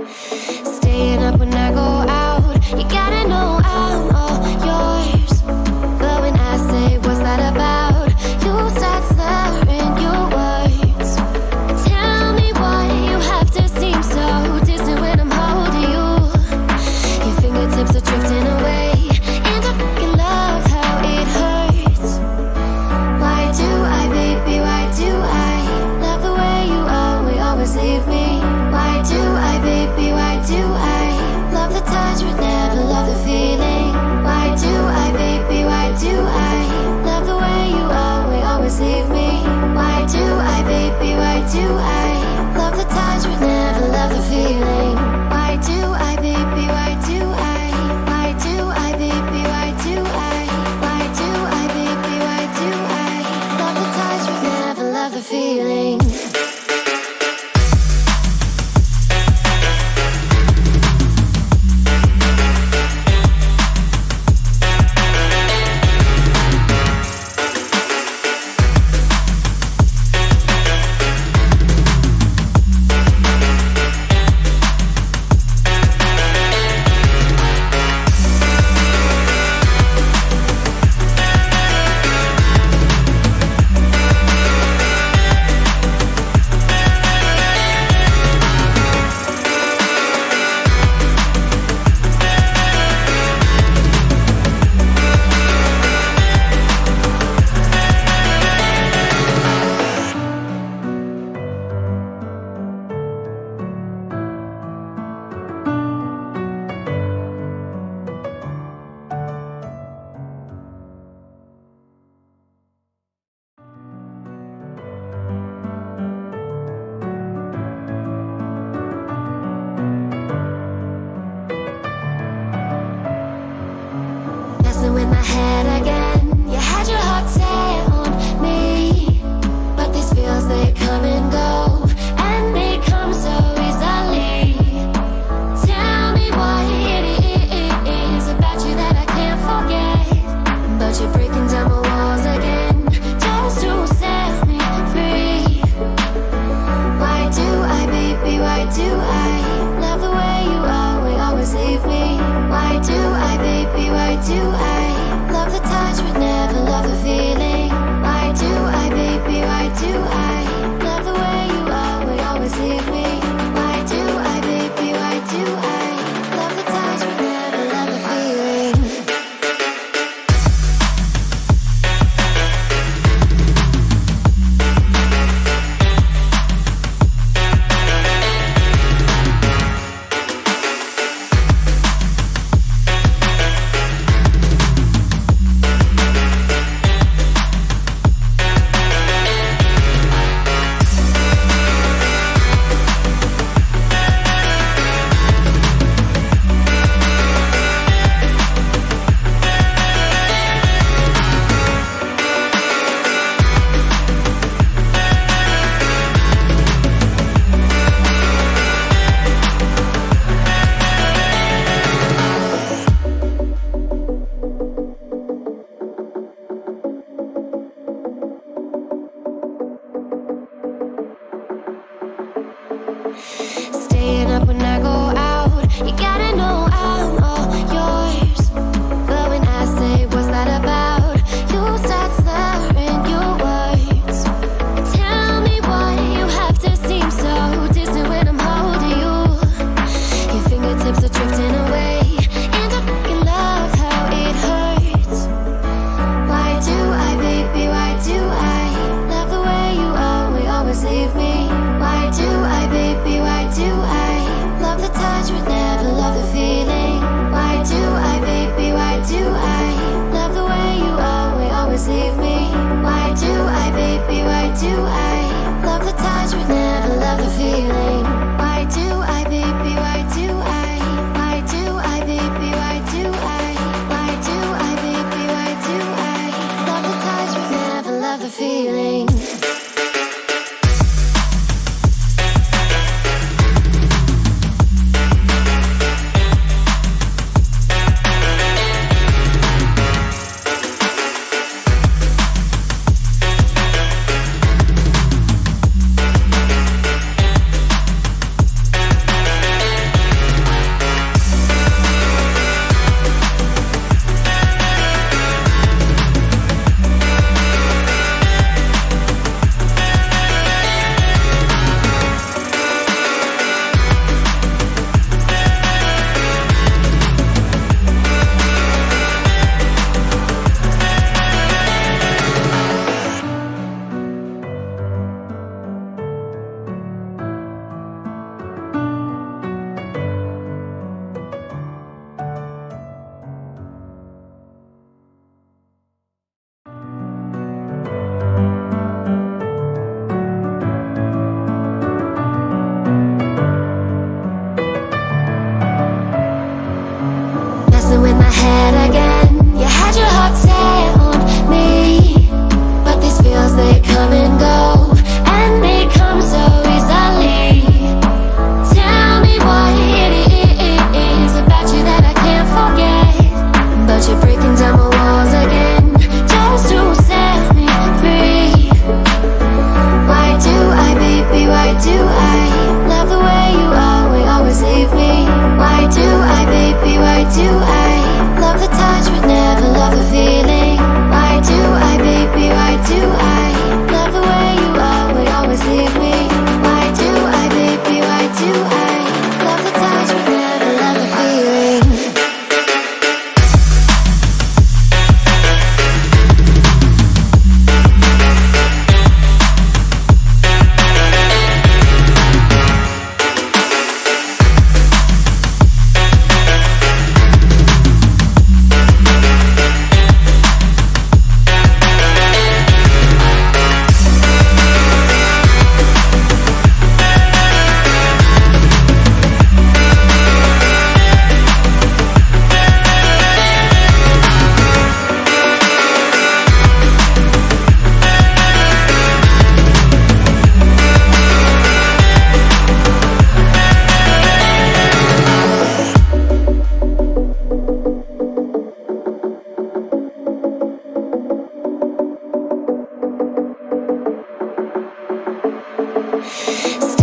Staying up when I go out, you gotta know I'm all yours. But when I say what's that about, you start slurring your words. Tell me why you have to seem so distant when I'm holding you. Your fingertips are drifting away, and I fucking love how it hurts. Why do I, baby, why do I love the way you always leave me? Why do I, baby, why do I love the touch but never love the feeling? Why do I, baby, why do I love the way you always leave me? Why do I, baby, why do I love the touch but never love the feeling? Why do I, baby, why do I? Why do I, baby, why do I? Why do I, baby, why do I love the touch but never love the feeling?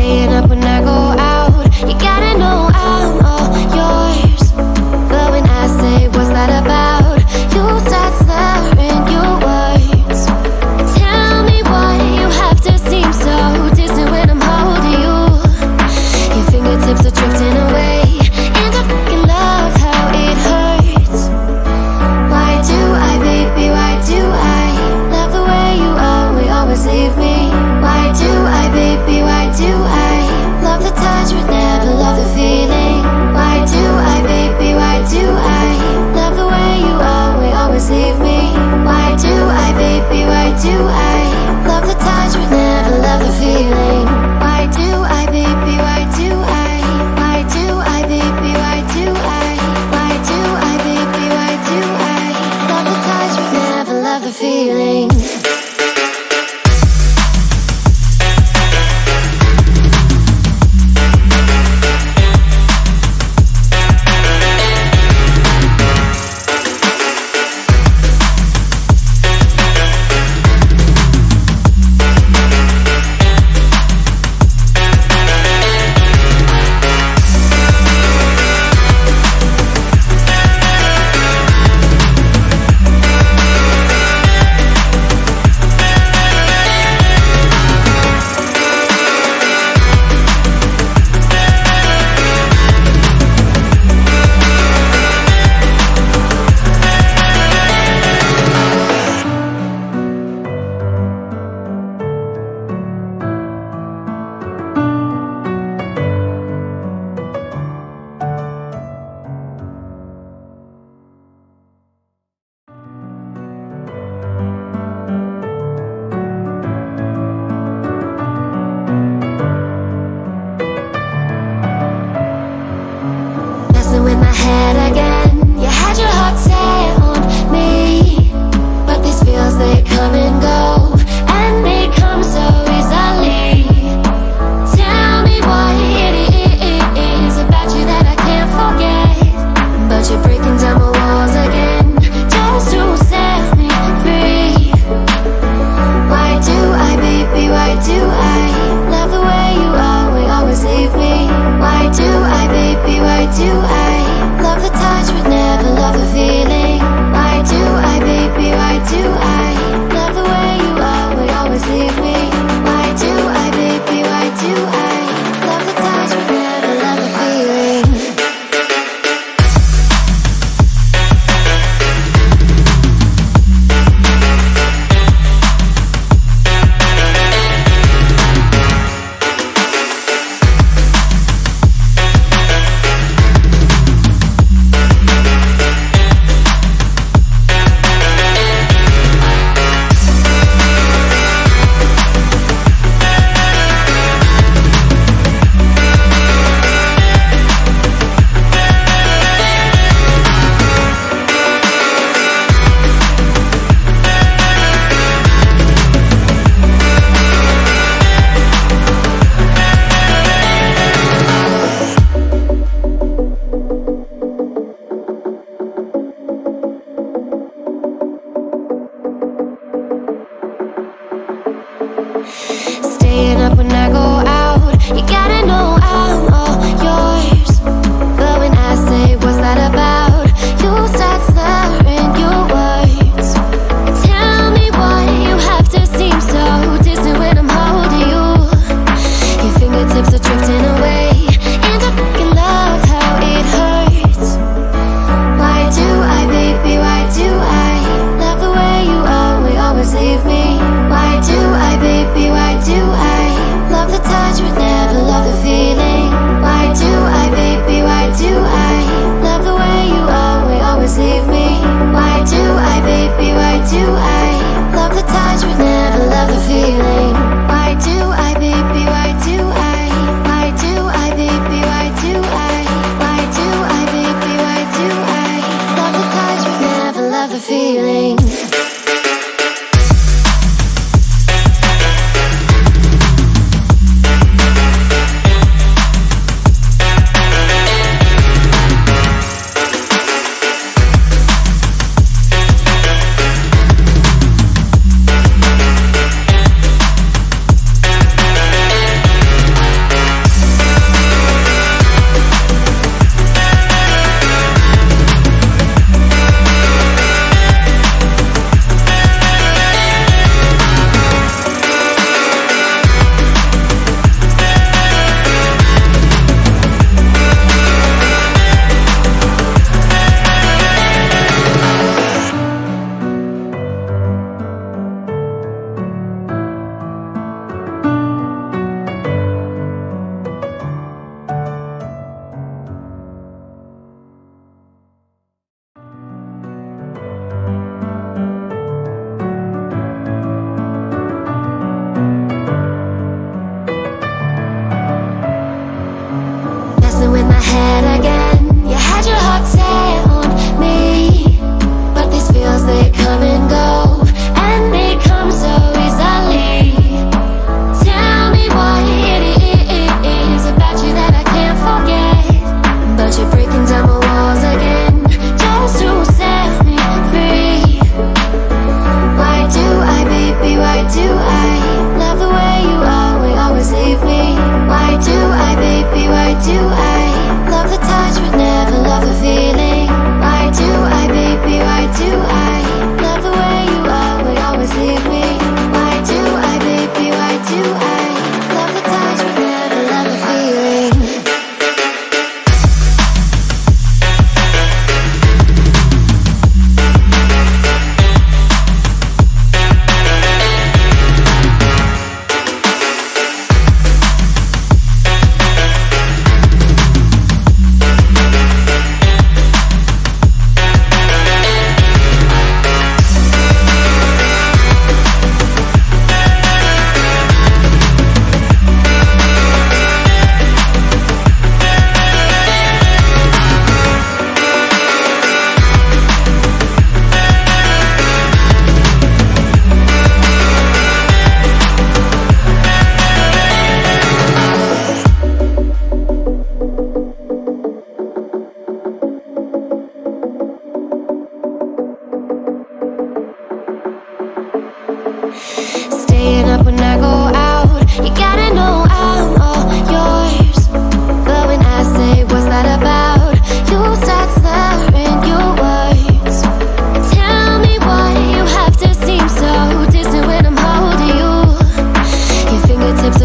staying up when I go out. You gotta know I'm all yours. But when I say what's that about, you start slurring your words. Tell me why you have to seem so distant when I'm holding you. Your fingertips are drifting away, and I fucking love how it hurts. Why do I, baby, why do I love the way you always leave me? Why do I, baby, why do I love the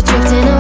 drifting